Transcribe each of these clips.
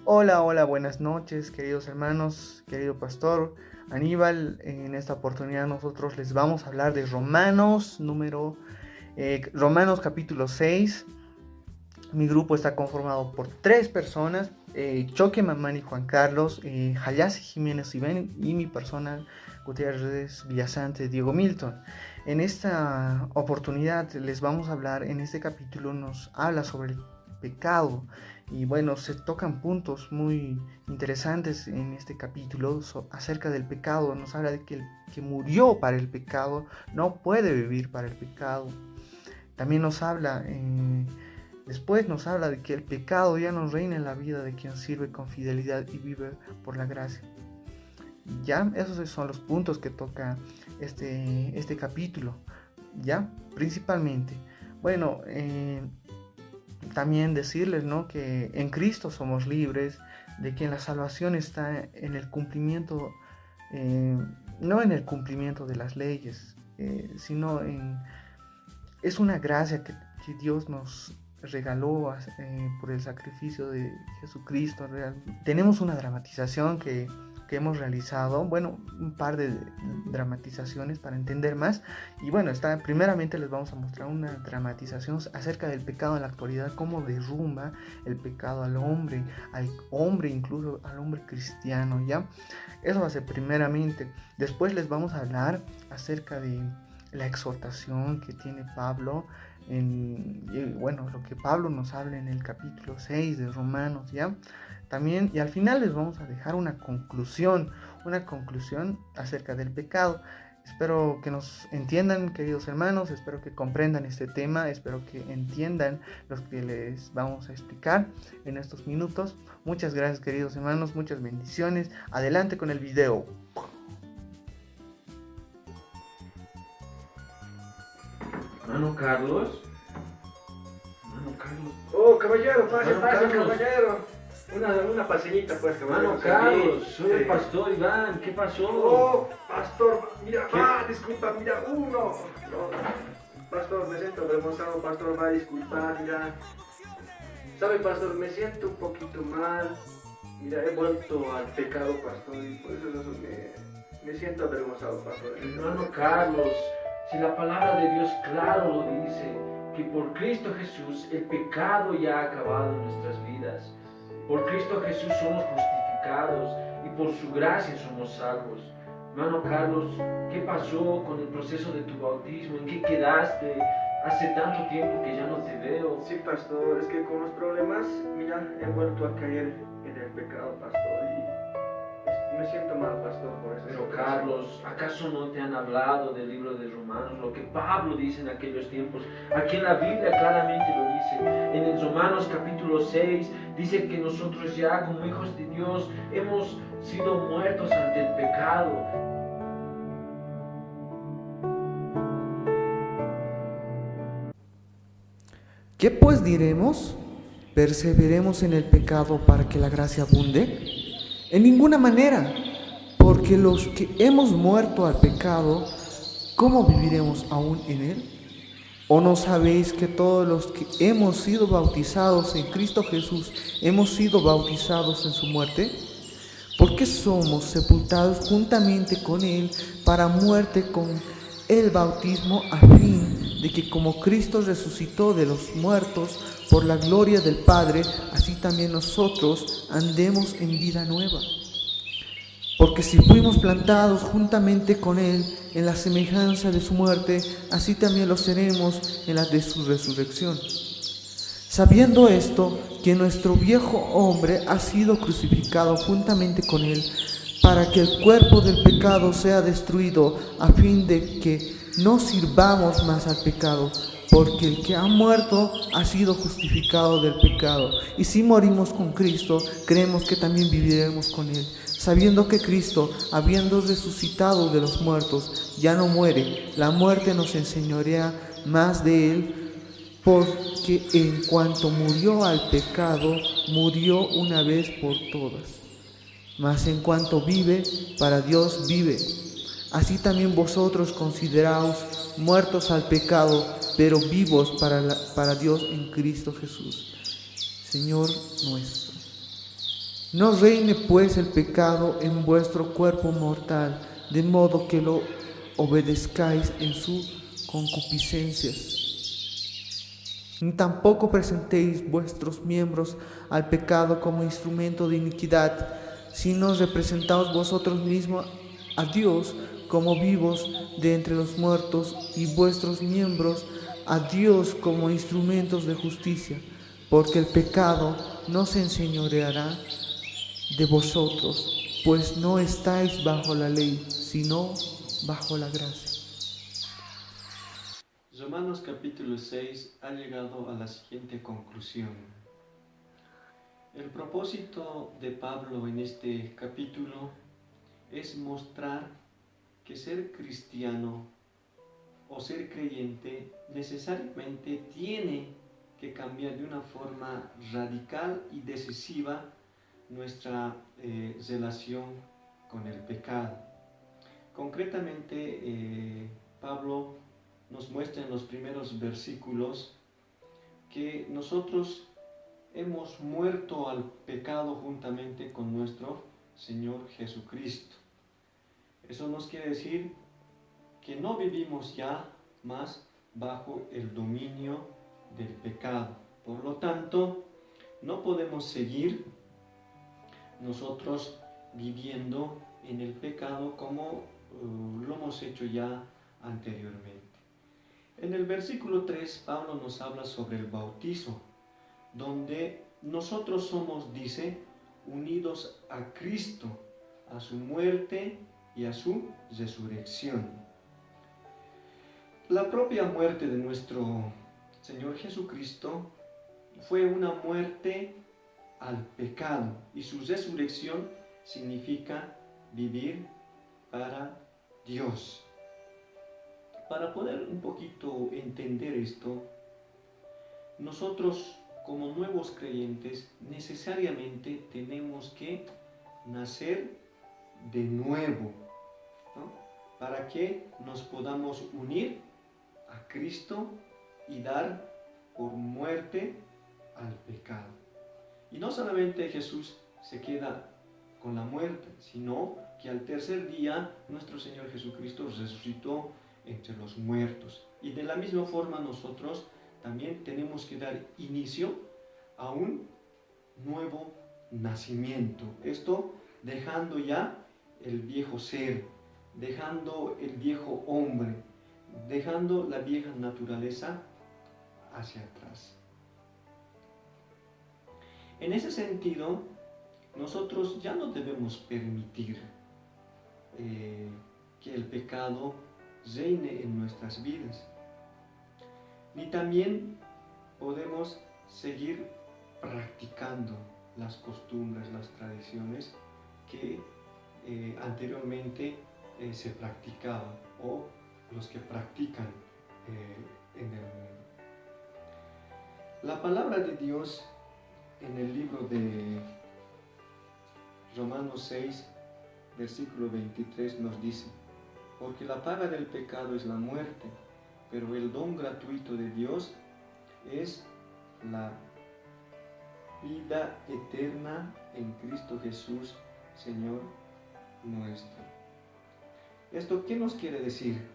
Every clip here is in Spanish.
Hola, hola, buenas noches, queridos hermanos, querido pastor Aníbal. En esta oportunidad nosotros les vamos a hablar de Romanos capítulo 6. Mi grupo está conformado por 3 personas, Choque Mamani Juan Carlos, Hayasi Jiménez Ibén y mi persona Gutiérrez Villasante Diego Milton. En esta oportunidad les vamos a hablar, en este capítulo nos habla sobre el pecado. Y bueno, se tocan puntos muy interesantes en este capítulo acerca del pecado. Nos habla de que el que murió para el pecado no puede vivir para el pecado. También después nos habla de que el pecado ya no reina en la vida de quien sirve con fidelidad y vive por la gracia. Ya, esos son los puntos que toca este capítulo, ya, principalmente. Bueno, también decirles, ¿no?, que en Cristo somos libres, de que la salvación está en el cumplimiento, no en el cumplimiento de las leyes, sino es una gracia que Dios nos regaló por el sacrificio de Jesucristo. Tenemos una dramatización que hemos realizado, bueno, un par de dramatizaciones para entender más. Y bueno, primeramente les vamos a mostrar una dramatización acerca del pecado en la actualidad, cómo derrumba el pecado al hombre, incluso al hombre cristiano, ¿ya? Eso va a ser primeramente. Después les vamos a hablar acerca de la exhortación que tiene Pablo, lo que Pablo nos habla en el capítulo 6 de Romanos, ¿ya? También, y al final les vamos a dejar una conclusión acerca del pecado. Espero que nos entiendan, queridos hermanos, espero que comprendan este tema, espero que entiendan lo que les vamos a explicar en estos minutos. Muchas gracias, queridos hermanos, muchas bendiciones. Adelante con el video. Hermano Carlos. Oh, caballero, pase, Carlos. caballero. Una paseñita, pues, caballero. Hermano Carlos, soy el pastor Iván, ¿qué pasó? Oh, pastor, mira, ¿Qué? disculpa, mira, uno. No, pastor, me siento avergonzado, pastor, va a disculpar, mira. ¿Sabe, pastor? Me siento un poquito mal. Mira, he vuelto al pecado, pastor, y por eso me siento avergonzado, pastor. Hermano Carlos, si la palabra de Dios claro lo dice, que por Cristo Jesús el pecado ya ha acabado en nuestras vidas. Por Cristo Jesús somos justificados y por su gracia somos salvos. Hermano Carlos, ¿qué pasó con el proceso de tu bautismo? ¿En qué quedaste? Hace tanto tiempo que ya no te veo. Sí, pastor, es que con los problemas, mira, he vuelto a caer en el pecado, pastor, y me siento mal, pastor, por eso. Pero Carlos, ¿acaso no te han hablado del libro de Romanos? Lo que Pablo dice en aquellos tiempos. Aquí en la Biblia claramente lo dice. En el Romanos capítulo 6 dice que nosotros ya como hijos de Dios hemos sido muertos ante el pecado. ¿Qué pues diremos? ¿Perseveremos en el pecado para que la gracia abunde? En ninguna manera, porque los que hemos muerto al pecado, ¿cómo viviremos aún en él? ¿O no sabéis que todos los que hemos sido bautizados en Cristo Jesús hemos sido bautizados en su muerte? Porque somos sepultados juntamente con él para muerte con el bautismo, a fin de que como Cristo resucitó de los muertos por la gloria del Padre, así también nosotros andemos en vida nueva. Porque si fuimos plantados juntamente con él en la semejanza de su muerte, así también lo seremos en la de su resurrección. Sabiendo esto, que nuestro viejo hombre ha sido crucificado juntamente con él, para que el cuerpo del pecado sea destruido, a fin de que no sirvamos más al pecado, porque el que ha muerto ha sido justificado del pecado. Y si morimos con Cristo, creemos que también viviremos con él, sabiendo que Cristo, habiendo resucitado de los muertos, ya no muere. La muerte nos enseñorea más de él, porque en cuanto murió al pecado, murió una vez por todas. Mas en cuanto vive, para Dios vive. Así también vosotros consideraos muertos al pecado, pero vivos para Dios en Cristo Jesús, Señor nuestro. No reine pues el pecado en vuestro cuerpo mortal, de modo que lo obedezcáis en sus concupiscencias. Ni tampoco presentéis vuestros miembros al pecado como instrumento de iniquidad, sino representaos vosotros mismos a Dios como vivos de entre los muertos, y vuestros miembros a Dios como instrumentos de justicia, porque el pecado no se enseñoreará de vosotros, pues no estáis bajo la ley, sino bajo la gracia. Romanos capítulo 6 ha llegado a la siguiente conclusión. El propósito de Pablo en este capítulo es mostrar que ser cristiano o ser creyente necesariamente tiene que cambiar de una forma radical y decisiva nuestra relación con el pecado. Concretamente, Pablo nos muestra en los primeros versículos que nosotros hemos muerto al pecado juntamente con nuestro Señor Jesucristo. Eso nos quiere decir que no vivimos ya más bajo el dominio del pecado. Por lo tanto, no podemos seguir nosotros viviendo en el pecado como lo hemos hecho ya anteriormente. En el versículo 3, Pablo nos habla sobre el bautizo, donde nosotros somos, dice, unidos a Cristo, a su muerte y a su resurrección. La propia muerte de nuestro Señor Jesucristo fue una muerte al pecado, y su resurrección significa vivir para Dios. Para poder un poquito entender esto, nosotros como nuevos creyentes necesariamente tenemos que nacer de nuevo, ¿no? Para que nos podamos unir a Cristo y dar por muerte al pecado. Y no solamente Jesús se queda con la muerte, sino que al tercer día nuestro Señor Jesucristo resucitó entre los muertos. Y de la misma forma nosotros también tenemos que dar inicio a un nuevo nacimiento. Esto dejando ya el viejo ser, dejando el viejo hombre, dejando la vieja naturaleza hacia atrás. En ese sentido, nosotros ya no debemos permitir que el pecado reine en nuestras vidas, ni también podemos seguir practicando las costumbres, las tradiciones que anteriormente se practicaban o los que practican en el mundo. La palabra de Dios en el libro de Romanos 6, versículo 23 nos dice: porque la paga del pecado es la muerte, pero el don gratuito de Dios es la vida eterna en Cristo Jesús, Señor nuestro. ¿Esto qué nos quiere decir?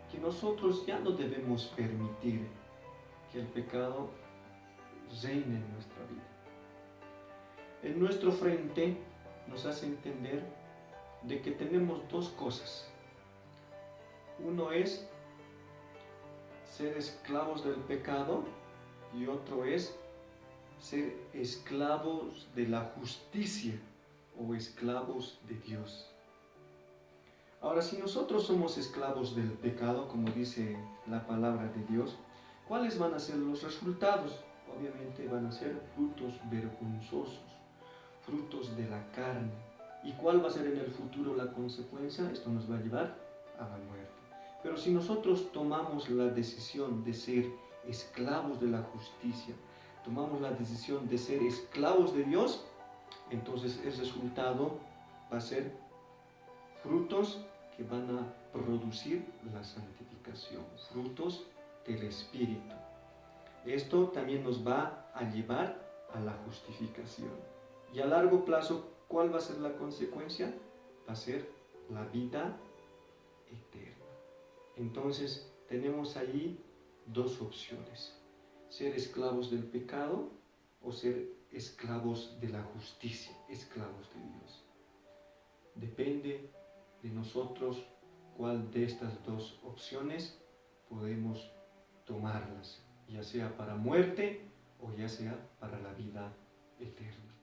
Que nosotros ya no debemos permitir que el pecado reine en nuestra vida. En nuestro frente nos hace entender de que tenemos dos cosas. Uno es ser esclavos del pecado y otro es ser esclavos de la justicia o esclavos de Dios. Ahora, si nosotros somos esclavos del pecado, como dice la palabra de Dios, ¿cuáles van a ser los resultados? Obviamente van a ser frutos vergonzosos, frutos de la carne. ¿Y cuál va a ser en el futuro la consecuencia? Esto nos va a llevar a la muerte. Pero si nosotros tomamos la decisión de ser esclavos de la justicia, tomamos la decisión de ser esclavos de Dios, entonces el resultado va a ser frutos que van a producir la santificación, frutos del Espíritu. Esto también nos va a llevar a la justificación. Y a largo plazo, ¿cuál va a ser la consecuencia? Va a ser la vida eterna. Entonces, tenemos ahí dos opciones: ser esclavos del pecado o ser esclavos de la justicia, esclavos de Dios. Depende de nosotros cuál de estas dos opciones podemos tomarlas, ya sea para muerte o ya sea para la vida eterna.